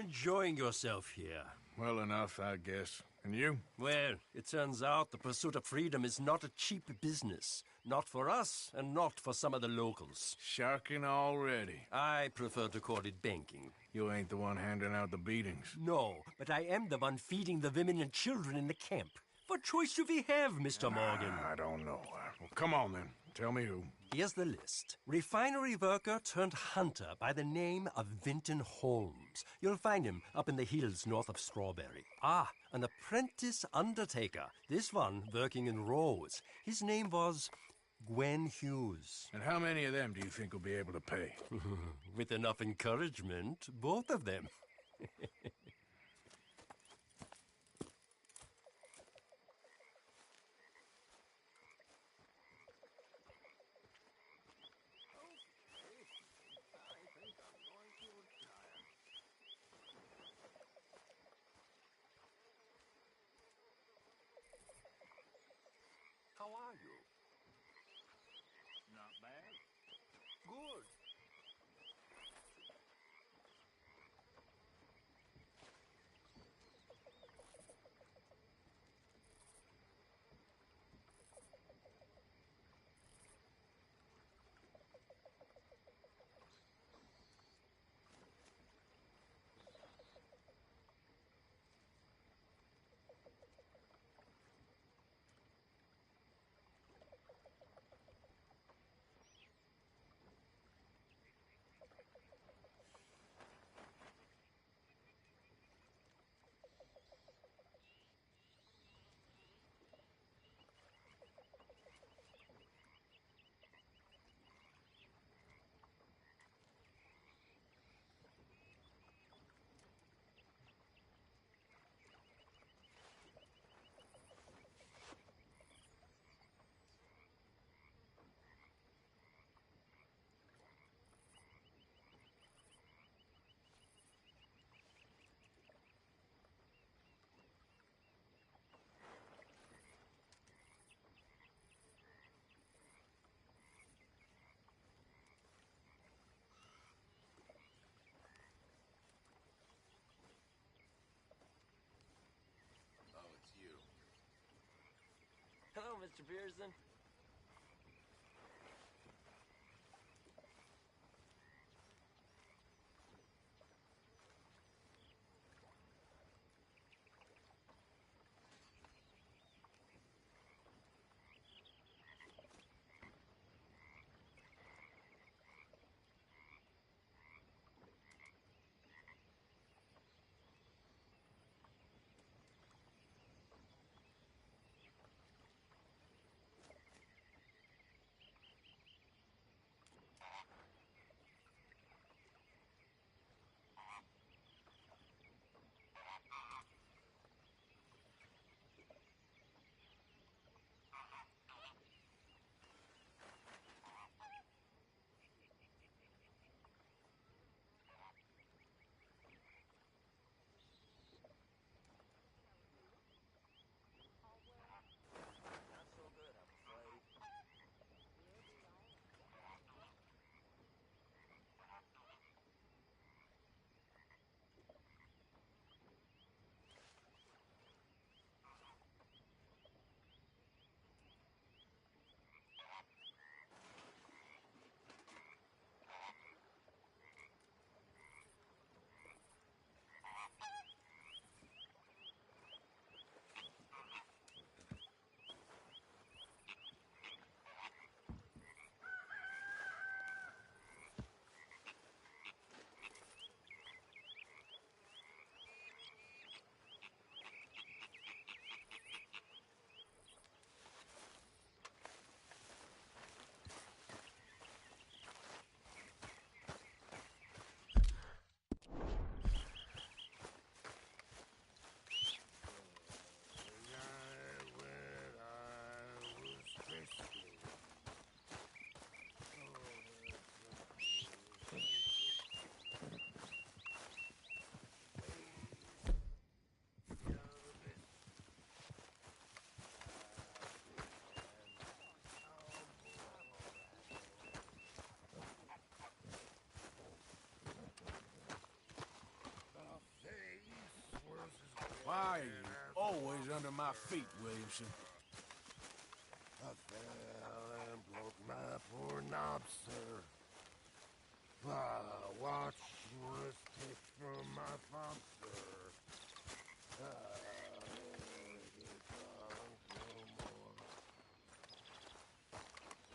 enjoying yourself here? Well enough, I guess. And you? Well, it turns out the pursuit of freedom is not a cheap business. Not for us, and not for some of the locals. Sharking already. I prefer to call it banking. You ain't the one handing out the beatings. No, but I am the one feeding the women and children in the camp. What choice do we have, Mr. Morgan? I don't know. Well, come on then. Tell me who. Here's the list. Refinery worker turned hunter by the name of Vinton Holmes. You'll find him up in the hills north of Strawberry. An apprentice undertaker. This one working in rows. His name was Gwen Hughes. And how many of them do you think will be able to pay? With enough encouragement, both of them. How are you? Not bad. Good. Hello, Mr. Pearson. Why are you always under my feet, Williamson? I fell and broke my poor knob, sir. Watch was taken from my pump, sir.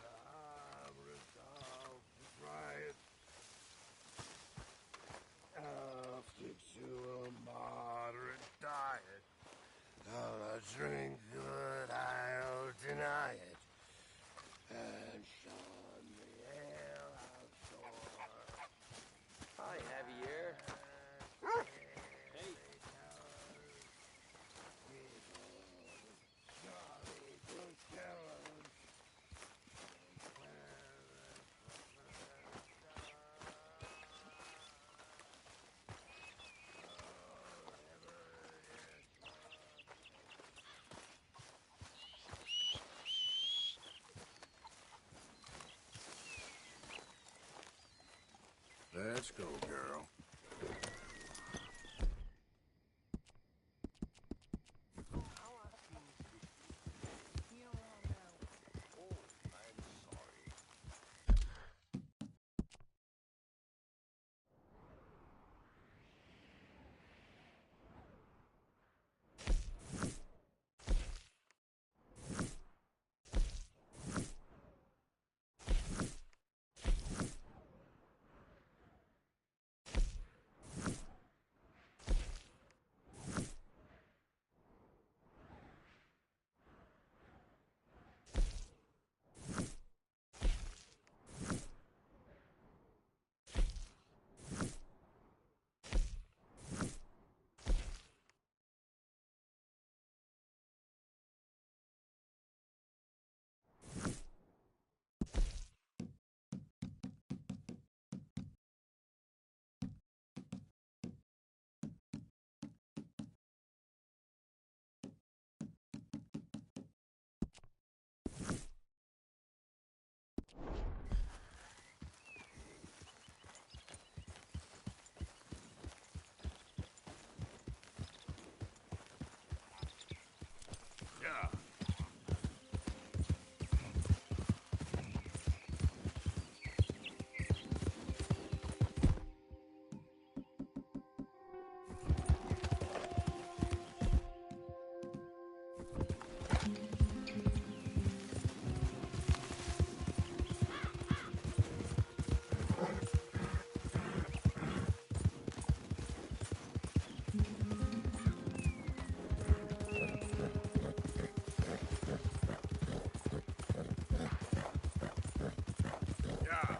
I'm resolved to try it. I'll stick to a moderate diet. I'll drink, but I'll deny it. And shun the hell outdoors. Hi, Javier. Hey. Let's go, girl. Yeah. Yeah.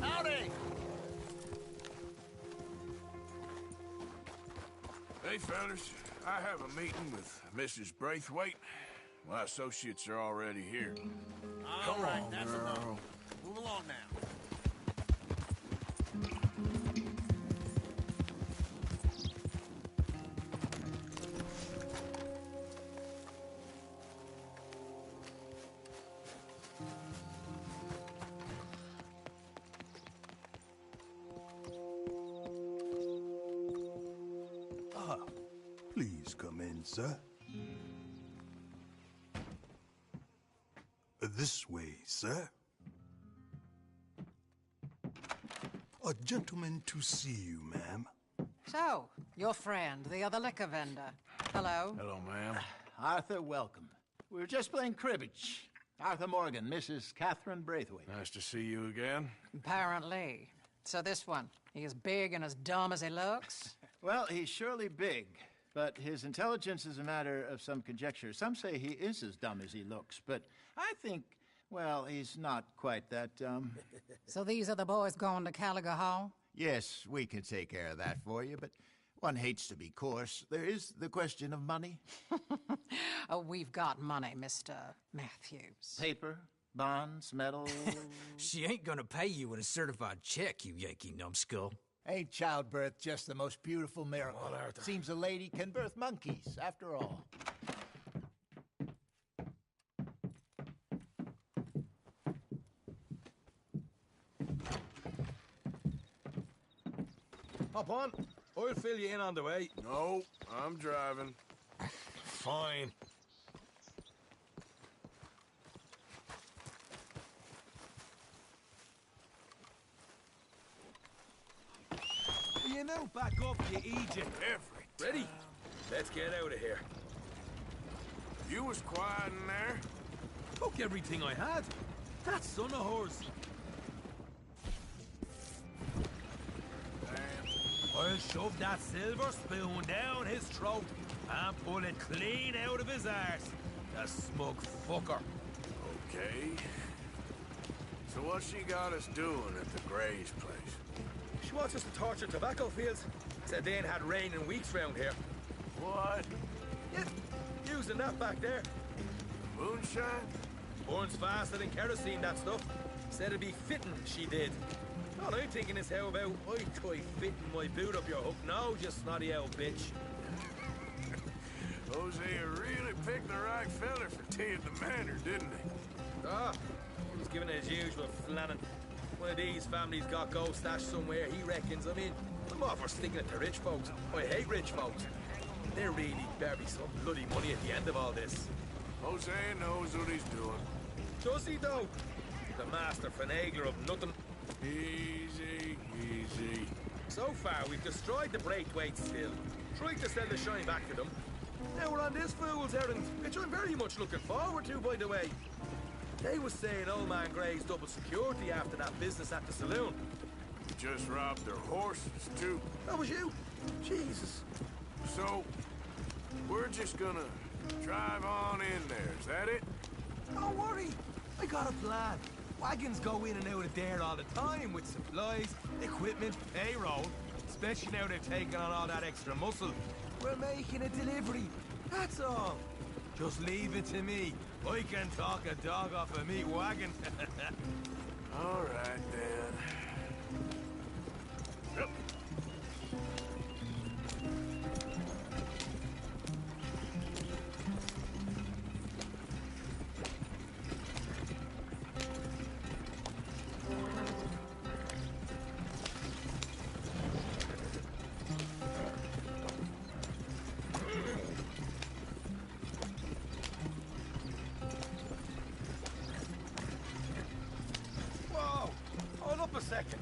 Howdy! Hey, fellas. I have a meeting with Mrs. Braithwaite. My associates are already here. All Come right, on, that's girl. enough. Move along now. Please come in, sir. This way, sir. A gentleman to see you, ma'am. So, your friend, the other liquor vendor. Hello. Hello, ma'am. Arthur, welcome. We were just playing cribbage. Arthur Morgan, Mrs. Catherine Braithwaite. Nice to see you again. Apparently. So this one, he is big and as dumb as he looks? Well, he's surely big, But his intelligence is a matter of some conjecture. Some say he is as dumb as he looks, but I think, well, he's not quite that dumb. So these are the boys going to Gallagher Hall? Yes, we can take care of that for you, but one hates to be coarse. There is the question of money. Oh, we've got money, Mr. Matthews. Paper, bonds, metal. She ain't gonna pay you with a certified check, you Yankee numbskull. Ain't childbirth just the most beautiful miracle? Seems a lady can birth monkeys, after all. Hop on. I'll fill you in on the way. No, I'm driving. Fine. You know, back up, you Egypt. Every Ready? Let's get out of here. You was quiet in there? Took everything I had. That son of hers. I'll shove that silver spoon down his throat and pull it clean out of his arse. The smug fucker. Okay. So what she got us doing at the Gray's place? She wants us to torture tobacco fields. Said they ain't had rain in weeks round here. What? Yeah, using that back there. Moonshine? Burns faster than kerosene, that stuff. Said it'd be fitting, she did. All I'm thinking is how about I try fitting my boot up your hook now, you snotty old bitch. Hosea really picked the right fella for tea at the manor, didn't he? Ah, he was giving it his usual flannin'. One of these families got gold stashed somewhere, he reckons. I mean, I'm all for sticking it to rich folks. I hate rich folks. There really better be some bloody money at the end of all this. Hosea knows what he's doing. Does he, though? The master finagler of nothing. Easy, easy. So far, we've destroyed the Braithwaite still. Tried to sell the shine back to them. Now we're on this fool's errand, which I'm very much looking forward to, by the way. They was saying old man Gray's double security after that business at the saloon. Just robbed their horses, too. That was you? Jesus. So, we're just gonna drive on in there, is that it? Don't worry. I got a plan. Wagons go in and out of there all the time with supplies, equipment, payroll. Especially now they've taken on all that extra muscle. We're making a delivery. That's all. Just leave it to me. I can talk a dog off a meat wagon. All right, then. Yep. Whoa! Hold up a second.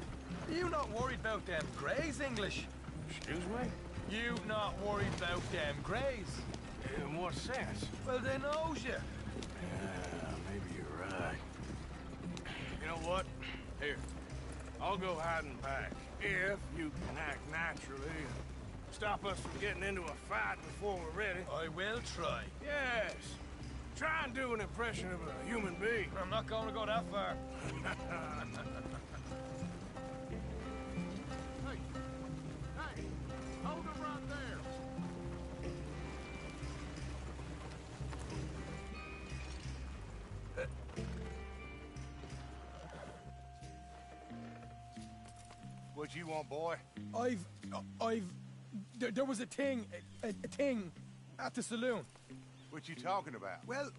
Are you not worried about them Greys, English? Excuse me? You not worried about them Greys? In what sense? Well, they knows you. Yeah, maybe you're right. You know what? Here, I'll go hiding back. If you can act naturally and stop us from getting into a fight before we're ready. I will try. Yes. Try and do an impression of a human being. I'm not going to go that far. Hey, hold him right there. What you want, boy? There was a thing at the saloon. What you talking about? Well,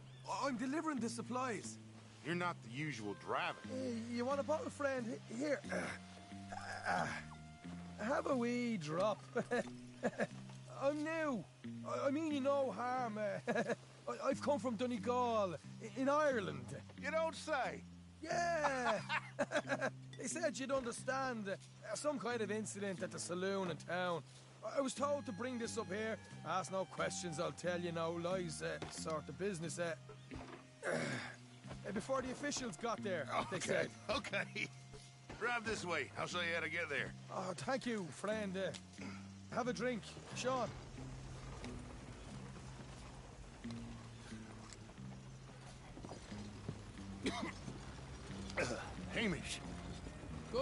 I'm delivering the supplies. You're not the usual driver. You want a bottle, friend? Here. Have a wee drop. I'm new. I mean you no harm. I've come from Donegal, in Ireland. You don't say. Yeah. They said you'd understand. Some kind of incident at the saloon in town. I was told to bring this up here. Ask no questions, I'll tell you no lies, sort of business. Before the officials got there, they said. Okay. Drive this way. I'll show you how to get there. Oh, thank you, friend. Have a drink, Sean.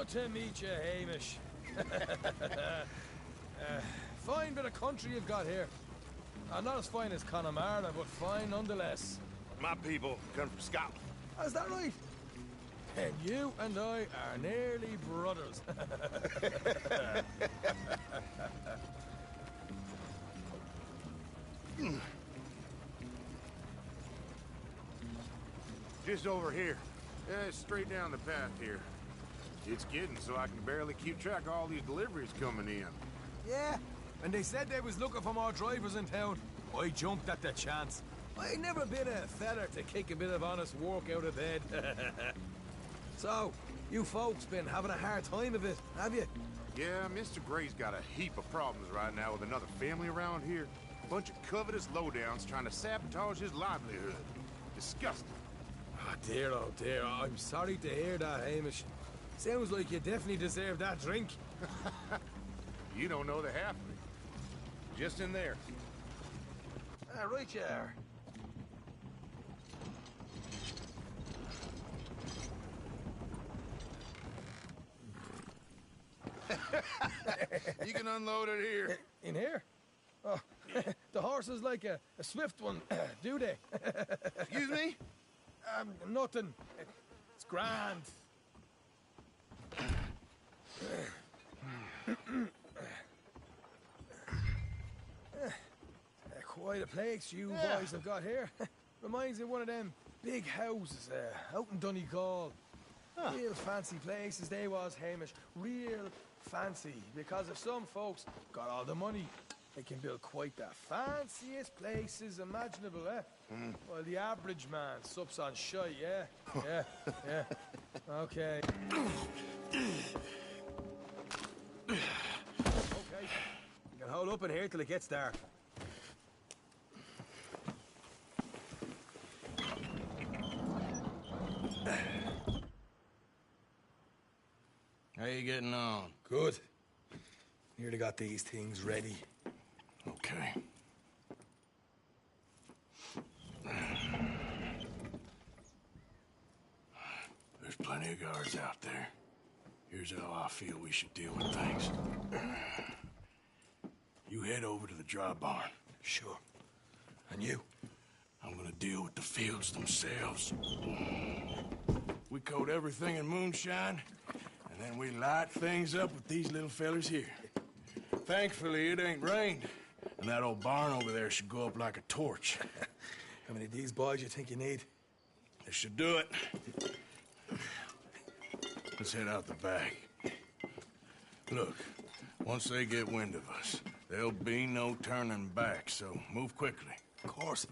Good to meet you, Hamish. Fine bit of country you've got here. Not as fine as Connemara, but fine nonetheless. My people come from Scotland. Is that right? And you and I are nearly brothers. Just over here. Straight down the path here. It's getting so I can barely keep track of all these deliveries coming in. Yeah, and they said they was looking for more drivers in town. I jumped at the chance. I ain't never been a feather to kick a bit of honest work out of bed. So, you folks been having a hard time of it, have you? Yeah, Mr. Gray's got a heap of problems right now with another family around here. Bunch of covetous lowdowns trying to sabotage his livelihood. Disgusting. Oh dear, I'm sorry to hear that, Hamish. Sounds like you definitely deserve that drink. You don't know the half of it. Just in there. Right you are. You can unload it here. In here? Oh, the horse is like a swift one, do they? Excuse me? Nothing. It's grand. Quite a place you boys have got here. Reminds me of one of them big houses out in Donegal. Real fancy places they was, Hamish. Real fancy. Because if some folks got all the money, they can build quite the fanciest places imaginable, While the average man sups on shite, yeah? Yeah. Okay. Okay. You can hold up in here till it gets dark. How you getting on? Good. Nearly got these things ready. Okay. There's plenty of guards out there. Here's how I feel we should deal with things. You head over to the dry barn. Sure. And you? I'm gonna deal with the fields themselves. We coat everything in moonshine, and then we light things up with these little fellers here. Thankfully, it ain't rained, and that old barn over there should go up like a torch. How many of these boys you think you need? This should do it. Let's head out the back. Look, once they get wind of us, there'll be no turning back, so move quickly. Of course.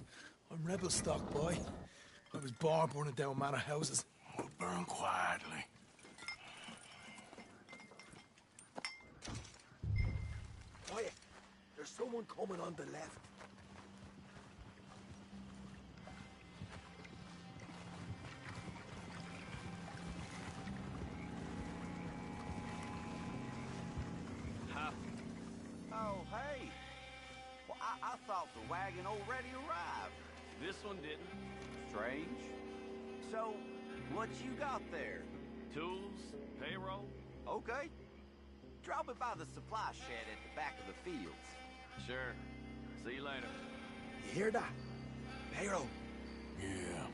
I'm rebel stock, boy. I was born burning down manor houses. We'll burn quietly. Quiet. There's someone coming on the left. Oh, hey. Well, I thought the wagon already arrived. This one didn't. Strange. So, what you got there? Tools, payroll. Okay. Drop it by the supply shed at the back of the fields. Sure. See you later. You hear that? Payroll. Yeah.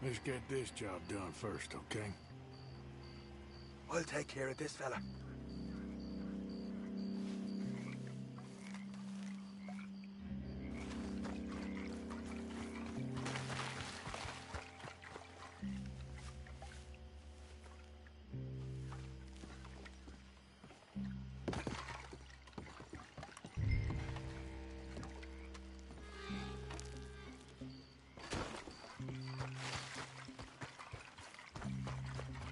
Let's get this job done first, okay? I'll take care of this fella.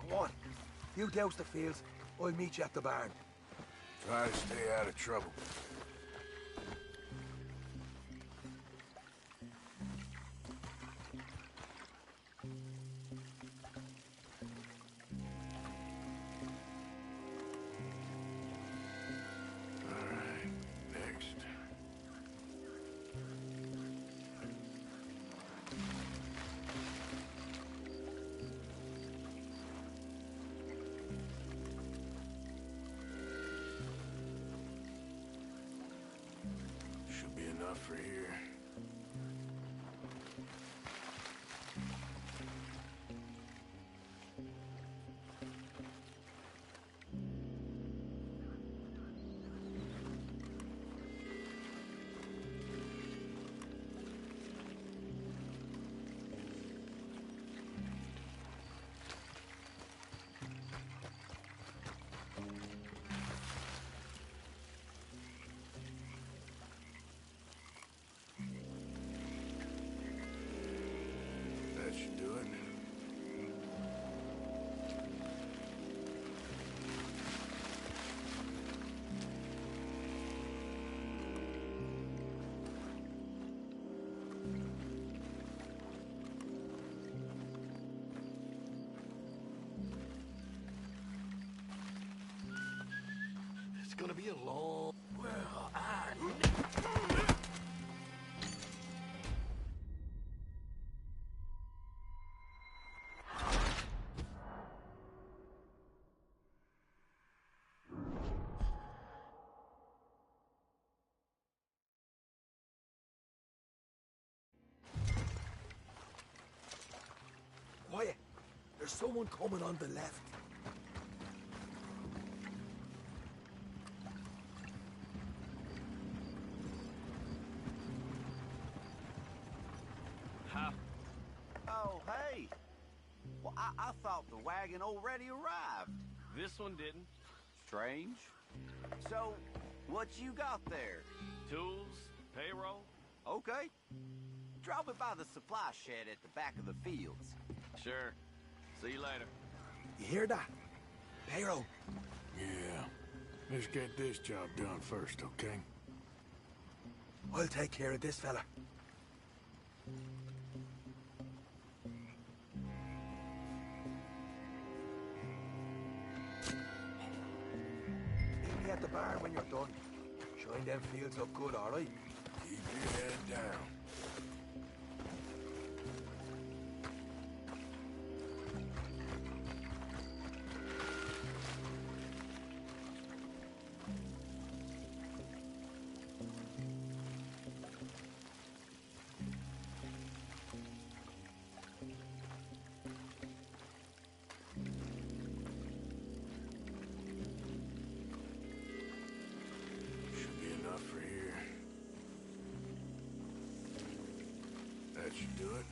Come on. You douse the fields. I'll meet you at the barn. Try to stay out of trouble. All right, next. along. Well, quiet. There's someone coming on the left. Oh, hey. Well, I thought the wagon already arrived. This one didn't. Strange. So, what you got there? Tools, payroll. Okay. Drop it by the supply shed at the back of the fields. Sure. See you later. You hear that? Payroll. Yeah. Let's get this job done first, okay? I'll take care of this fella. Meet me at the bar when you're done. Shine them fields up good, all right? Keep your head down. Should be enough for here. That should do it.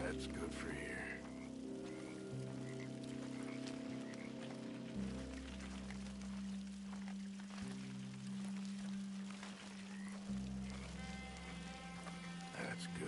That's good for here. That's good.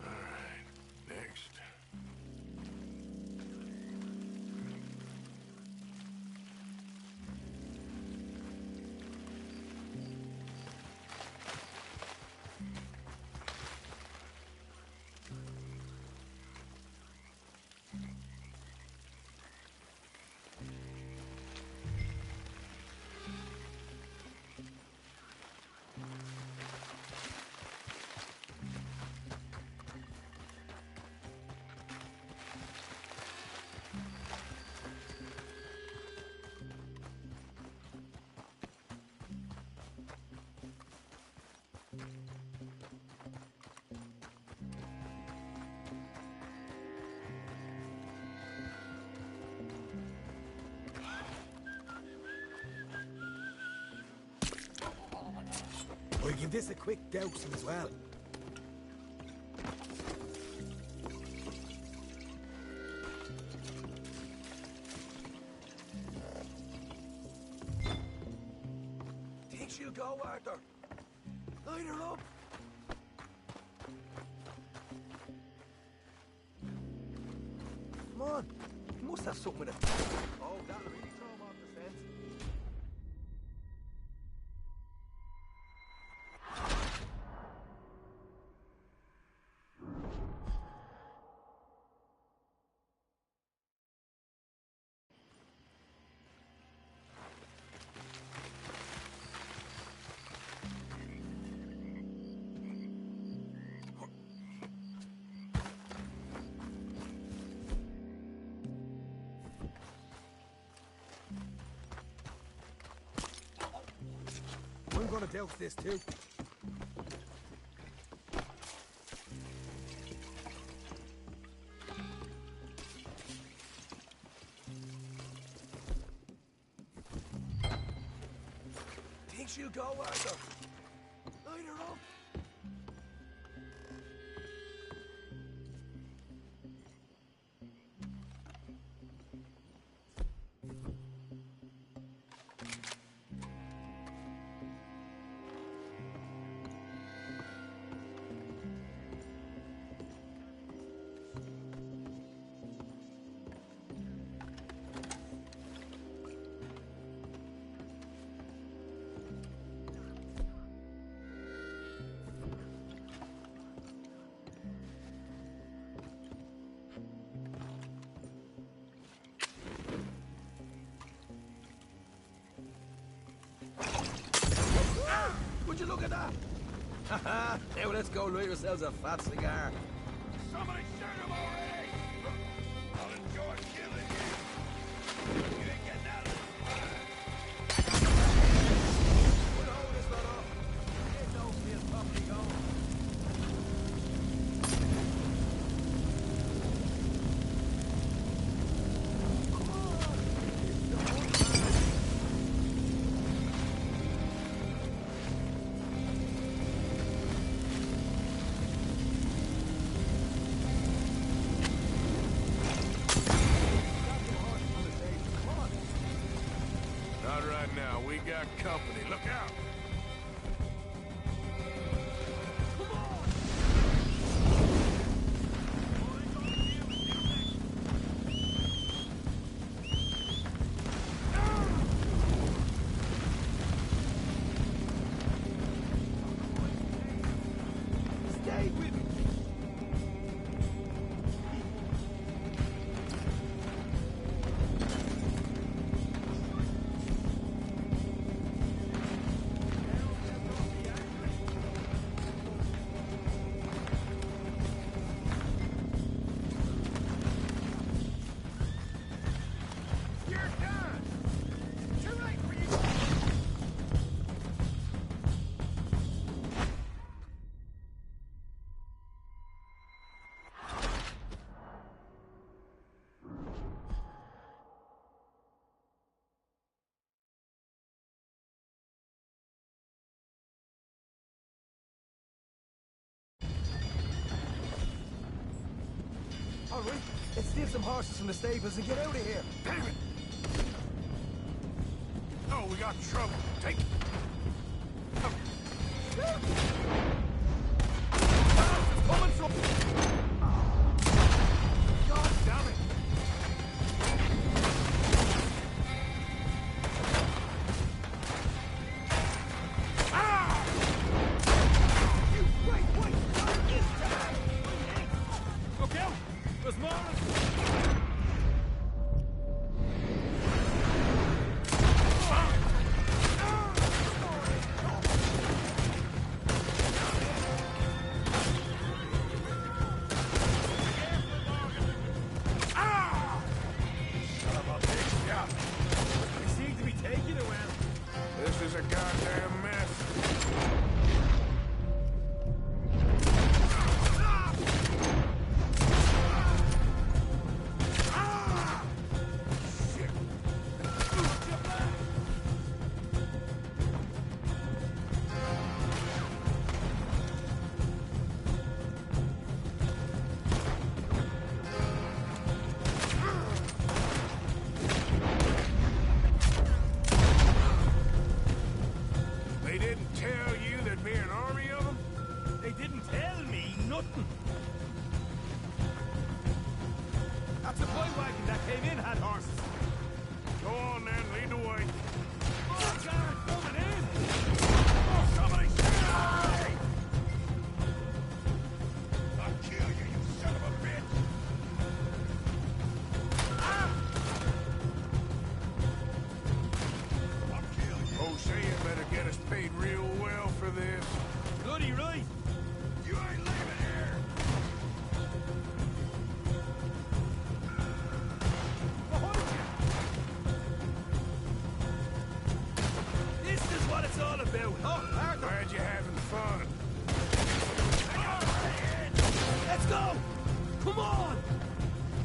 All right, next. I'll give this a quick dousing as well. Think she'll go, Arthur? Line her up. Come on. You must have something with it. Oh, that'll really throw him off the scent. I'm gonna douse this too. she'll go, Arthur. Light her up. Would you look at that? Haha, now let's go light ourselves a fat cigar. Somebody shoot him already! I'll enjoy killing you. You ain't getting out of this alive. We'll hold this one off. Get those meals properly going. Not right now. We got company. Look out! Stay with me. You're done! Too late for you! All right, let's steal some horses from the stables and get out of here. Damn it! Oh, we got trouble. Take it. Coming from... God damn it! You great white son this time! Look out! There's more! We seem to be taking it well. This is a goddamn mess. Shit. They didn't tell you there'd be an army of them? They didn't tell me nothing. That supply wagon that came in had horses. Go on then, lead the way. Oh, God, coming in! Oh, somebody shoot him! I'll kill you, you son of a bitch! I'll kill you. Hosea better get us paid real well for this. Bloody right. You ain't leaving here! Behind you. This is what it's all about. Oh, Arthur. Glad you're having fun. Let's go! Come on!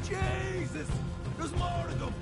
Jesus! There's more of them!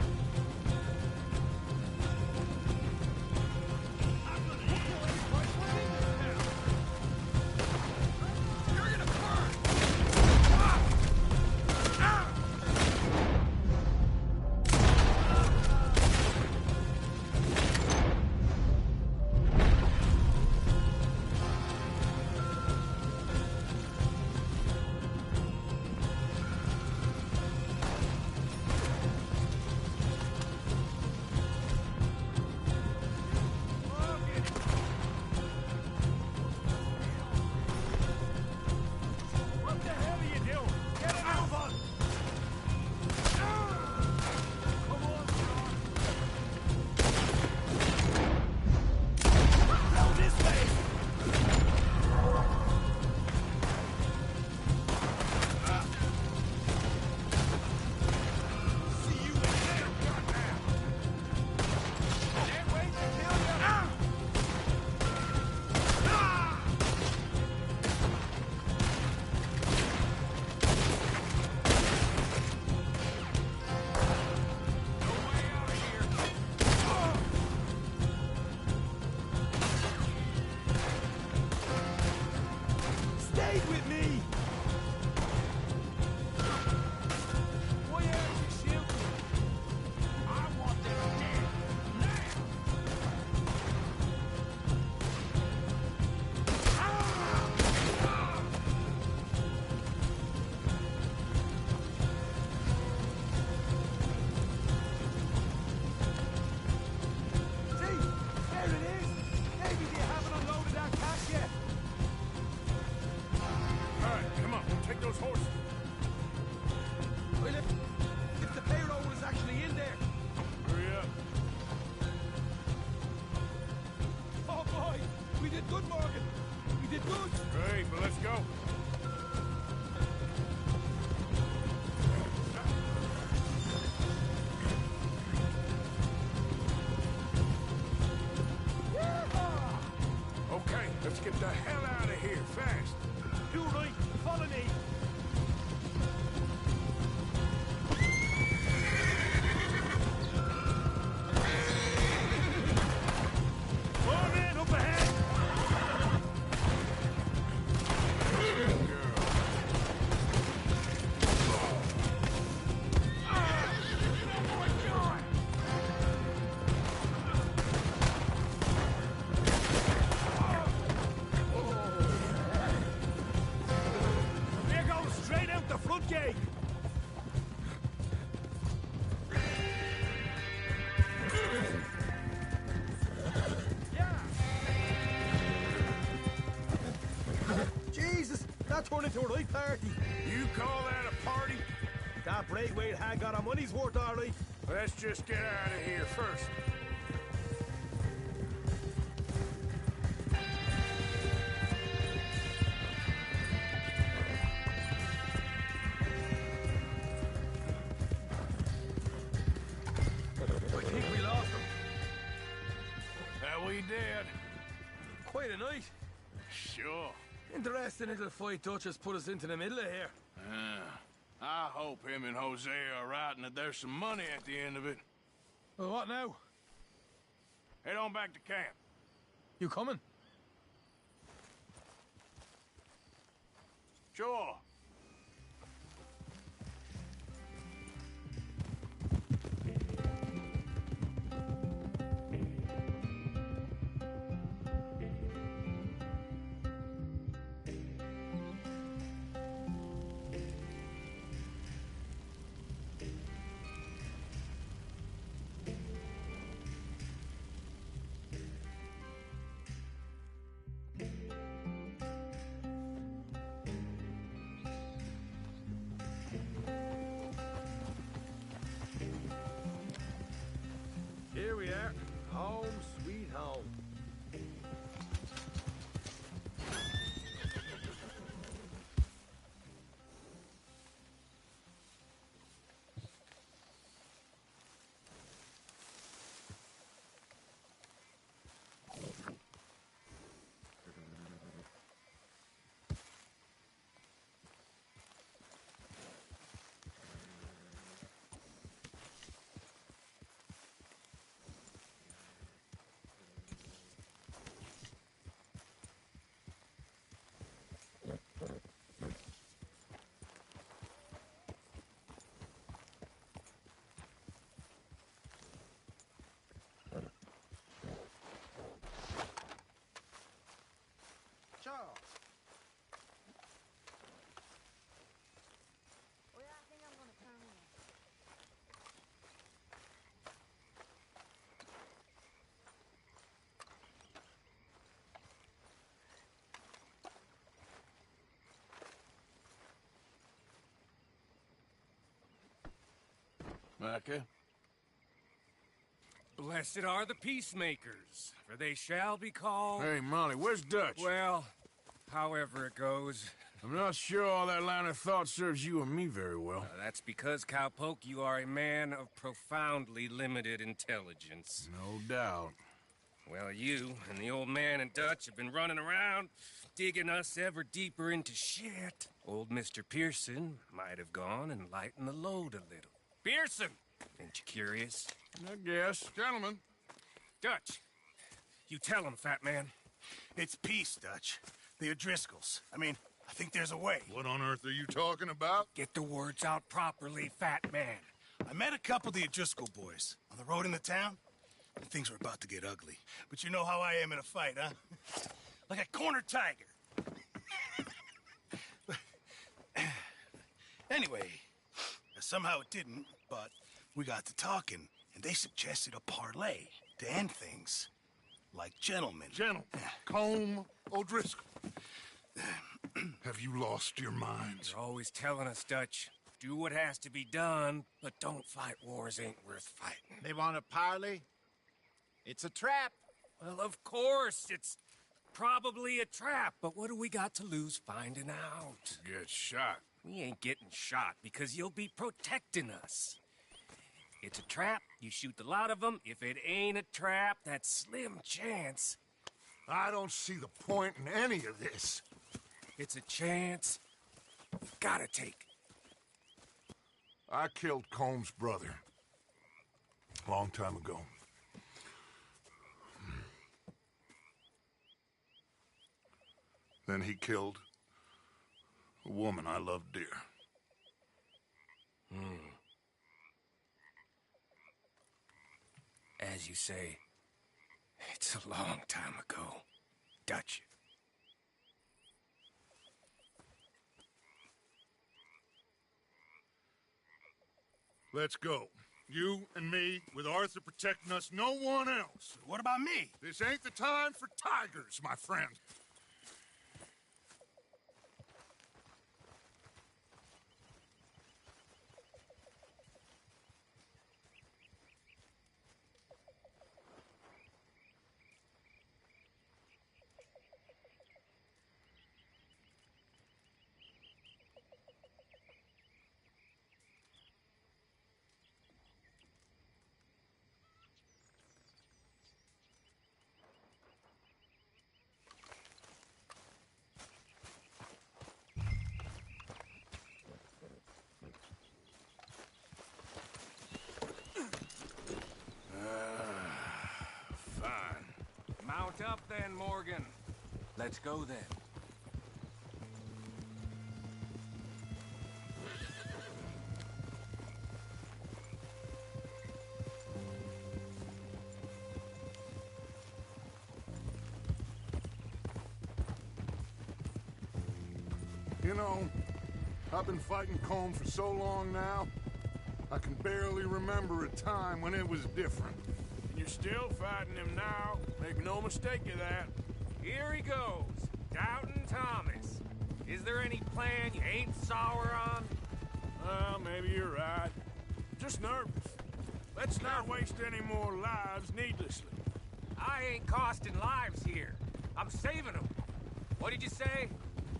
If the payroll was actually in there. Hurry up. Oh boy, we did good, Morgan. We did good. Great, but let's go. Okay, let's get the hell out of here, fast. You right, follow me. More men up ahead! We're going straight out the front gate! Jesus, that turned into a right party. You call that a party? That Braithwaite had got our money's worth, all right. Let's just get out of here first. I think we lost him. That we did. Quite a night. Sure. Interesting little fight Dutch has put us into the middle of here. I hope him and Jose are right and that there's some money at the end of it. Well, what now? Head on back to camp. You coming? Sure. Here we are. Home sweet home. Charles. Oh yeah, I think I'm gonna turn in. Micah? Blessed are the peacemakers, for they shall be called... Hey, Molly, where's Dutch? Well, however it goes. I'm not sure all that line of thought serves you or me very well. That's because, Cowpoke, you are a man of profoundly limited intelligence. No doubt. Well, you and the old man and Dutch have been running around, digging us ever deeper into shit. Old Mr. Pearson might have gone and lightened the load a little. Pearson! Ain't you curious? I guess. Gentlemen. Dutch, you tell him, fat man. It's peace, Dutch. The O'Driscolls. I mean, I think there's a way. What on earth are you talking about? Get the words out properly, fat man. I met a couple of the O'Driscoll boys on the road into town, and things were about to get ugly. But you know how I am in a fight, huh? Like a cornered tiger. Anyway, somehow it didn't, but we got to talking, and they suggested a parlay to end things. Like gentlemen. Gentlemen. Combe O'Driscoll. Have you lost your minds? You're always telling us, Dutch. Do what has to be done, but don't fight wars ain't worth fighting. They want a parley? It's a trap. Well, of course, it's probably a trap, but what do we got to lose finding out? Get shot. We ain't getting shot because you'll be protecting us. It's a trap, you shoot the lot of them. If it ain't a trap, that's slim chance. I don't see the point in any of this. It's a chance you gotta take. I killed Combs' brother. A long time ago. Then he killed a woman I loved dear. As you say, it's a long time ago, Dutch. Let's go. You and me, with Arthur protecting us, no one else. What about me? This ain't the time for tigers, my friend. Mount up then, Morgan. Let's go then. You know, I've been fighting Combs for so long now, I can barely remember a time when it was different. You're still fighting him now. Make no mistake of that. Here he goes, Doubting Thomas. Is there any plan you ain't sour on? Well, maybe you're right. Just nervous. Let's not waste any more lives needlessly. I ain't costing lives here. I'm saving them. What did you say?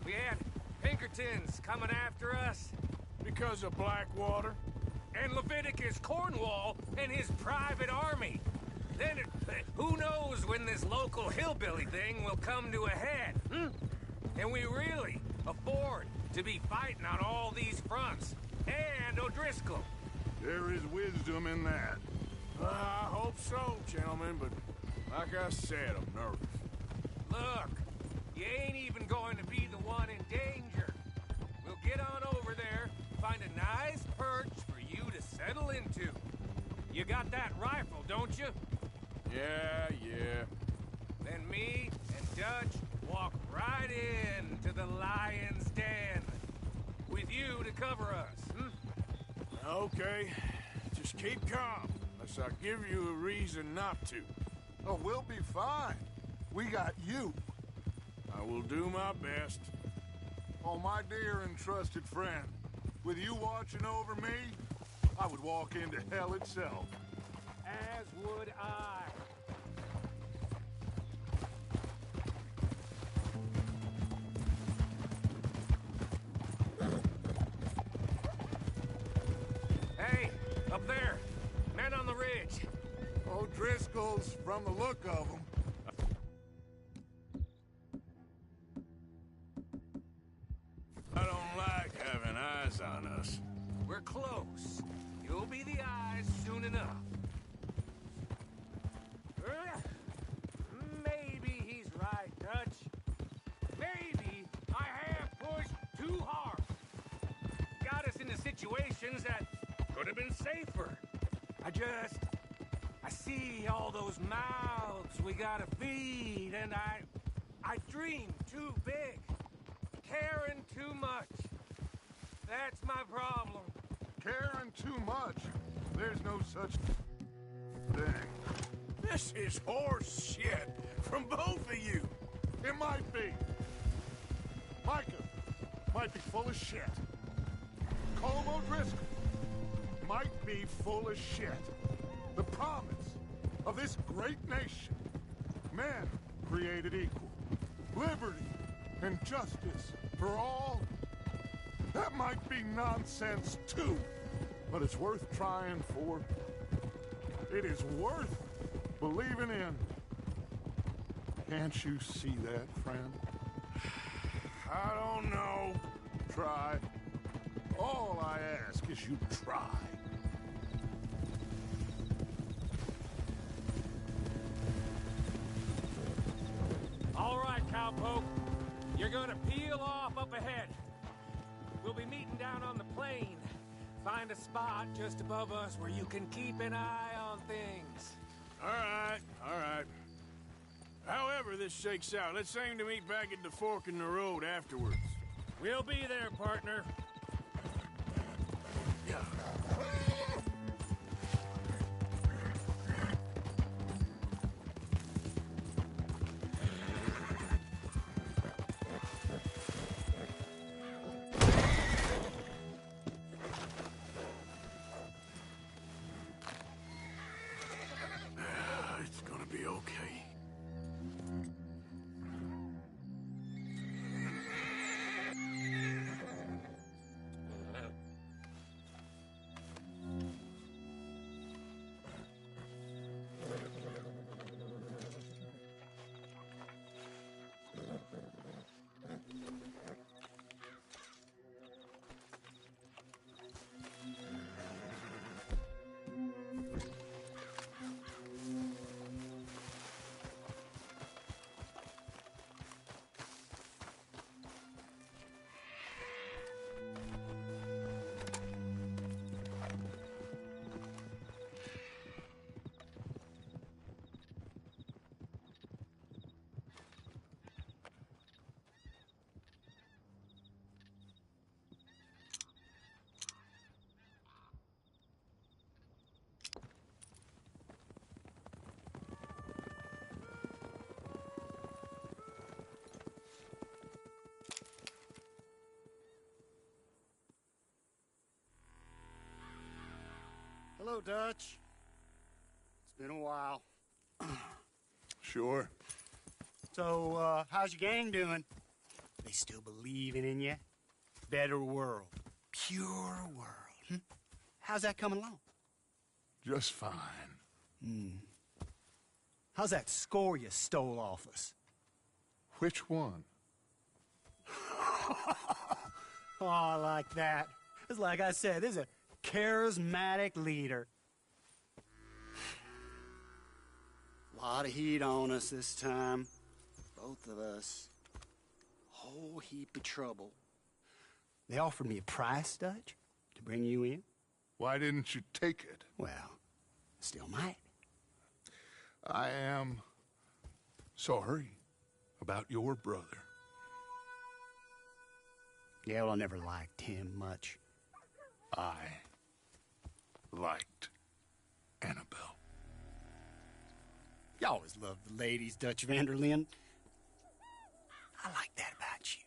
We had Pinkertons coming after us? Because of Blackwater? And Leviticus Cornwall and his private army. Then who knows when this local hillbilly thing will come to a head, Can we really afford to be fighting on all these fronts? And O'Driscoll. There is wisdom in that. I hope so, gentlemen, but like I said, I'm nervous. Look, you ain't even going to be the one in danger. We'll get on over there, find a nice perch for you to settle into. You got that rifle, don't you? Yeah. Then me and Dutch walk right in to the lion's den. With you to cover us, Okay. Just keep calm, unless I give you a reason not to. Oh, we'll be fine. We got you. I will do my best. Oh, my dear and trusted friend, with you watching over me, I would walk into hell itself. as would I. Hey, up there! Men on the ridge! O'Driscoll's, from the look of them. I don't like having eyes on us. We're close. You'll be the eyes soon enough. Maybe he's right, Dutch. Maybe I have pushed too hard. Got us into situations that could have been safer. I see all those mouths we gotta feed, and I dream too big. Caring too much. That's my problem. Caring too much? There's no such thing. This is horse shit from both of you. It might be. Micah might be full of shit. Como O'Driscoll might be full of shit. The promise of this great nation. Men created equal. Liberty and justice for all. That might be nonsense too, but it's worth trying for. It is worth believing in. Can't you see that, friend? I don't know. Try. All I ask is you try. All right, cowpoke. You're gonna peel off up ahead. We'll be meeting down on the plain. Find a spot just above us where you can keep an eye on things. All right, all right. However this shakes out, let's aim to meet back at the fork in the road afterwards. We'll be there, partner. Yeah. It's gonna be okay. Hello, Dutch. It's been a while. Sure. So, how's your gang doing? They still believing in you? Better world. Pure world. Hmm? How's that coming along? Just fine. How's that score you stole off us? Which one? Oh, I like that. It's like I said, this is a charismatic leader. A lot of heat on us this time. Both of us. Whole heap of trouble. They offered me a price, Dutch, to bring you in. Why didn't you take it? Well, still might. I am sorry about your brother. Yeah, well, I never liked him much. I liked Annabelle. You always loved the ladies, Dutch Vanderlyn. I like that about you.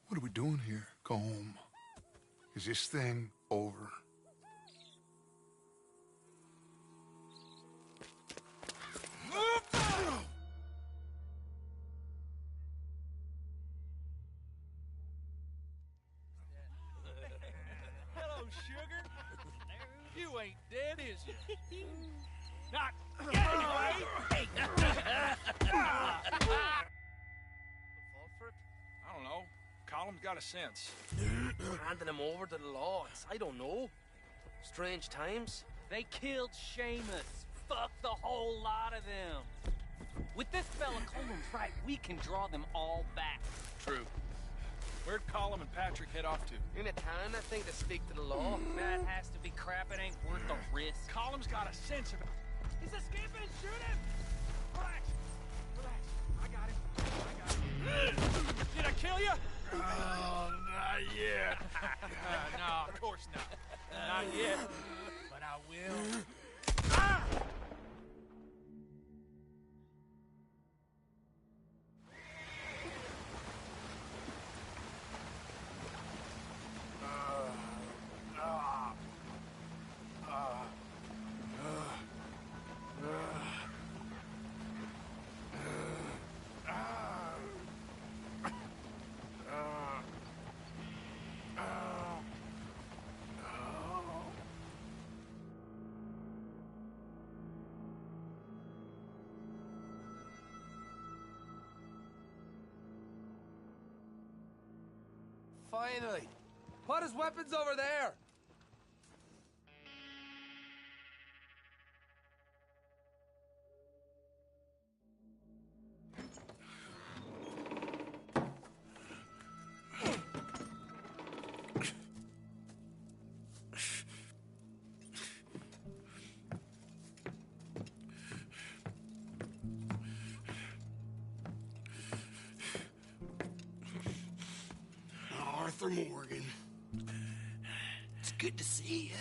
What are we doing here? Go home. Is this thing over? Hello, sugar. You ain't dead, is you? Not anyway. I don't know. Colum's got a sense. Handing him over to the lords. I don't know. Strange times. They killed Seamus. Fuck the whole lot of them. With this fella Coleman's right, we can draw them all back. True. Where'd Colum and Patrick head off to? In a town, I think, to speak to the law. That has to be crap. It ain't worth the risk. Colum's got a sense of it. He's escaping! Shoot him! Relax. Relax. I got him. Did I kill you? Oh, not yet. No, of course not. Not yet. But I will. Ah! finally. Put his weapons over there. Arthur Morgan. It's good to see you.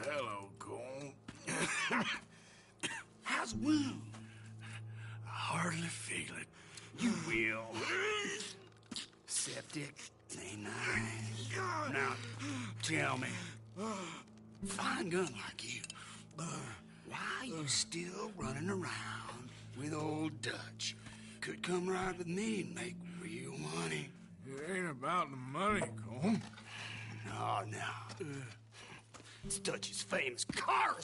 Hello, Cole. How's the wound? I hardly feel it. You will. Septic. Ain't nice. Now, tell me. Fine gun like you. Why you still running around with old Dutch? Could come right with me and make real money. It ain't about the money, Cole. No. It's Dutch's famous car.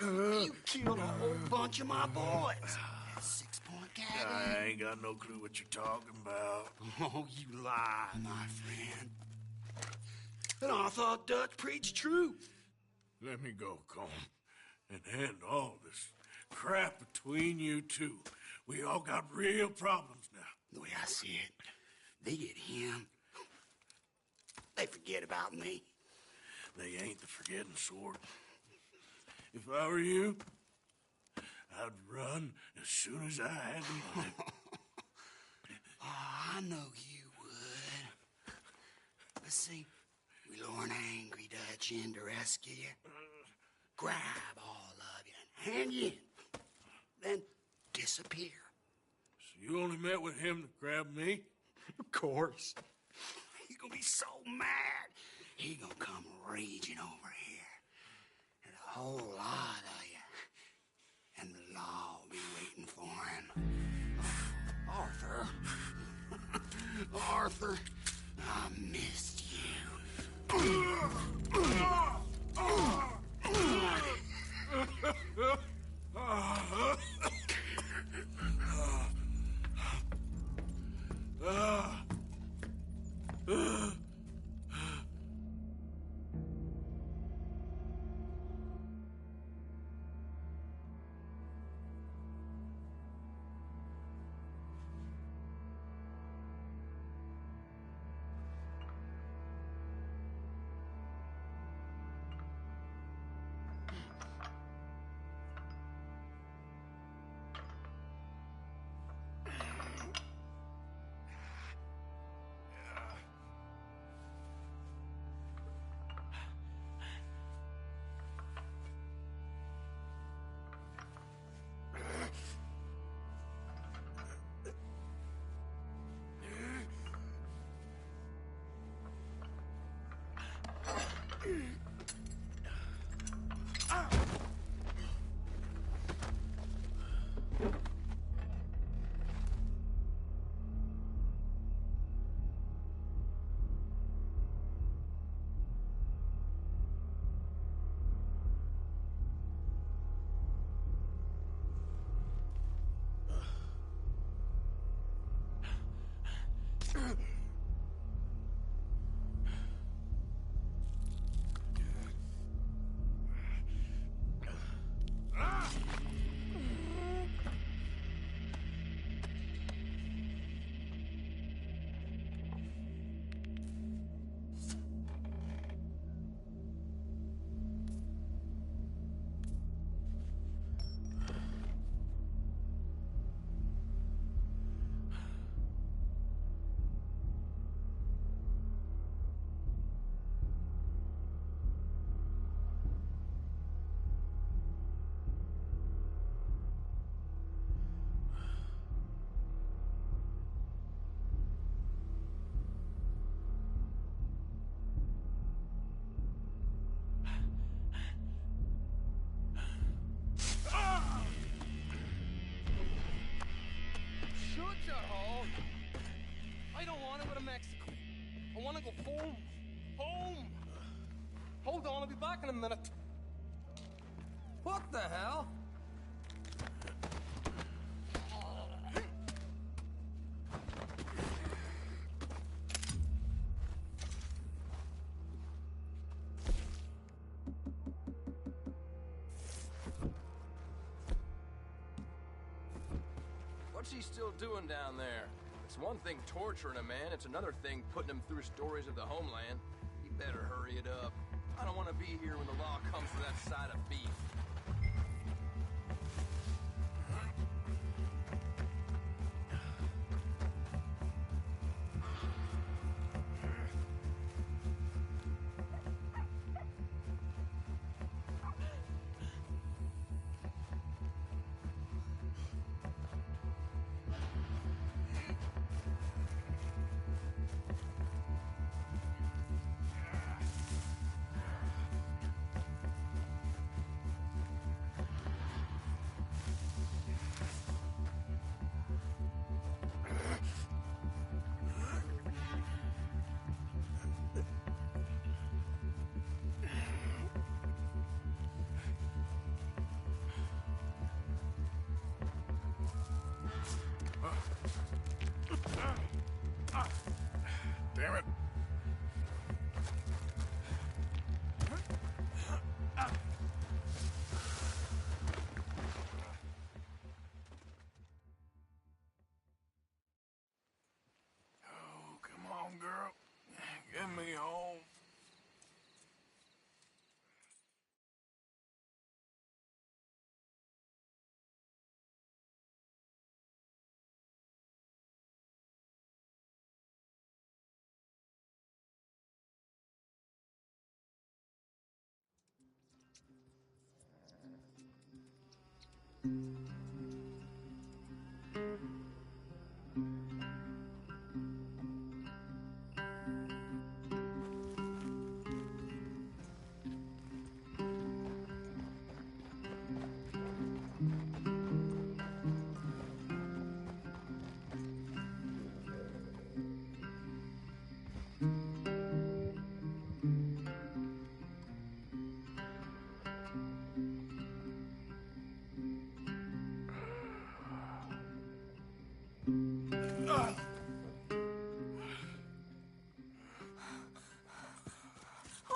You killed a whole bunch of my boys. 6-point gag. I ain't got no clue what you're talking about. Oh, you lie, my friend. And I thought Dutch preached truth. Let me go, Cole, and end all this crap between you two. We all got real problems now. The way I see it, they get him. They forget about me. They ain't the forgetting sort. If I were you, I'd run as soon as I had the money. Oh, I know you would. But see, we lure an angry Dutch in to rescue you. Grab all of you and hand you in. Then disappear. So you only met with him to grab me? Of course. He's gonna be so mad. He gonna come raging over here. And a whole lot of you. And the law will be waiting for him. Arthur. Arthur, I missed you. I want to go home. Home! Hold on, I'll be back in a minute. What the hell? What's he still doing down there? It's one thing torturing a man, it's another thing putting him through stories of the homeland. You better hurry it up. I don't want to be here when the law comes to that side of beef. Damn it. Oh, come on, girl. Get me home.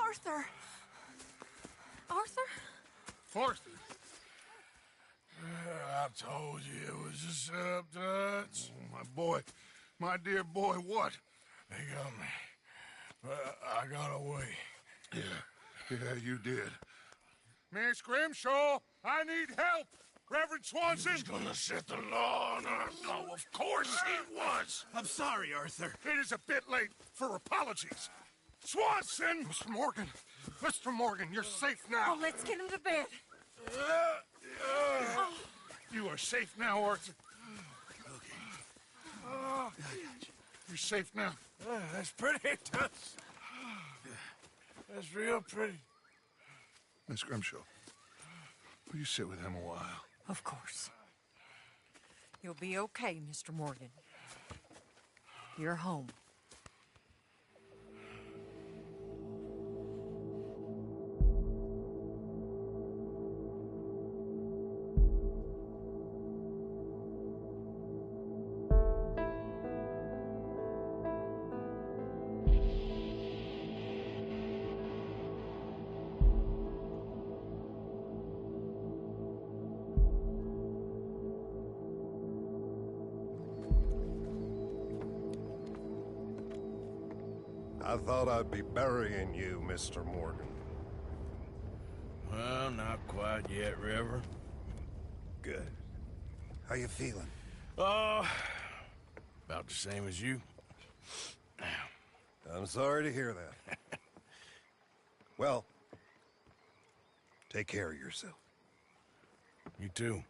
Arthur! Arthur? Arthur. I told you it was a setup, Dutch. My boy, my dear boy, what? They got me. I got away. Yeah, you did. Miss Grimshaw, I need help! Reverend Swanson! He's gonna set the law on our... Oh, of course he was! I'm sorry, Arthur. It is a bit late for apologies. Swanson! Mr. Morgan! Mr. Morgan, you're safe now. Oh, let's get him to bed. You are safe now, Arthur. You're safe now. That's pretty, Dutch. That's real pretty. Miss Grimshaw, will you sit with him a while? Of course. You'll be okay, Mr. Morgan. You're home. I thought I'd be burying you, Mr. Morgan. Well, not quite yet, River. Good. How you feeling? Oh, about the same as you. I'm sorry to hear that. Well, take care of yourself. You too.